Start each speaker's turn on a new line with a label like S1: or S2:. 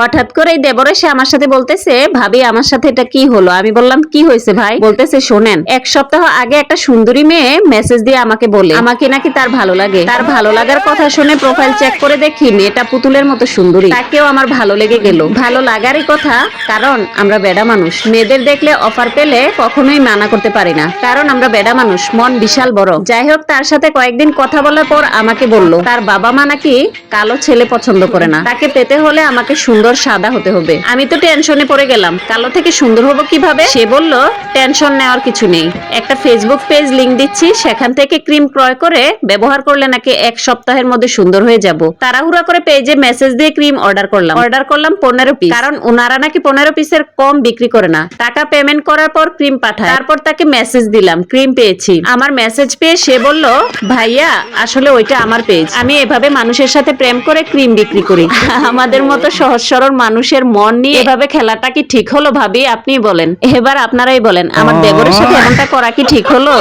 S1: হঠাৎ করে দেবর এসে আমার সাথে বলতেছে, ভাবি আমার সাথে এটা কি হলো? আমি বললাম কি হয়েছে ভাই? বলতেছে শোনেন, এক সপ্তাহ আগে একটা সুন্দরী মেয়ে মেসেজ দিয়ে আমাকে বলে আমাকে নাকি তার ভালো লাগে। তার ভালো লাগার কথা শুনে প্রোফাইল চেক করে দেখি মেয়েটা পুতুলের মতো সুন্দরী। তাকেও আমার ভালো লেগে গেল। ভালো লাগারই কথা, কারণ আমরা বেডা মানুষ। মেয়েদের দেখলে অফার পেলে কখনোই মানা করতে পারি না, কারণ আমরা বেডা মানুষ, মন বিশাল বড়। যাই হোক, তার সাথে কয়েকদিন কথা বলার পর আমাকে বলল তার বাবা মা নাকি কালো ছেলে পছন্দ করে না, তাকে পেতে হলে আমাকে সুন্দর সাদা হতে হবে। আমি তো টেনশনে পড়ে গেলাম, কালো থেকে সুন্দর হবো কিভাবে? সে বলল টেনশন নেওয়ার কিছু নেই, একটা ফেসবুক পেজ লিংক দিচ্ছি, সেখান থেকে ক্রিম ক্রয় করে ব্যবহার করলে নাকি এক সপ্তাহের মধ্যে সুন্দর হয়ে যাব। তাড়াহুড়া করে পেজে মেসেজ দিয়ে ক্রিম অর্ডার করলাম 15 পিস, কারণ ওনারা নাকি 15 পিসের কম বিক্রি করে না। টাকা পেমেন্ট করার পর ক্রিম পাঠায়, তারপর তাকে মেসেজ দিলাম ক্রিম পেয়েছি। আমার মেসেজ পেয়ে সে বলল ভাইয়া আসলে ওইটা আমার পেজ, আমি এভাবে মানুষের সাথে প্রেম করে ক্রিম বিক্রি করি। আমাদের মতো সহজ সরল মানুষের মন নিয়ে এভাবে খেলাটা কি ঠিক হলো ভাবি? আপনি বলেন, এবার আপনারাই বলেন, আমার দেবরের সাথে এমনটা করা কি ঠিক হলো?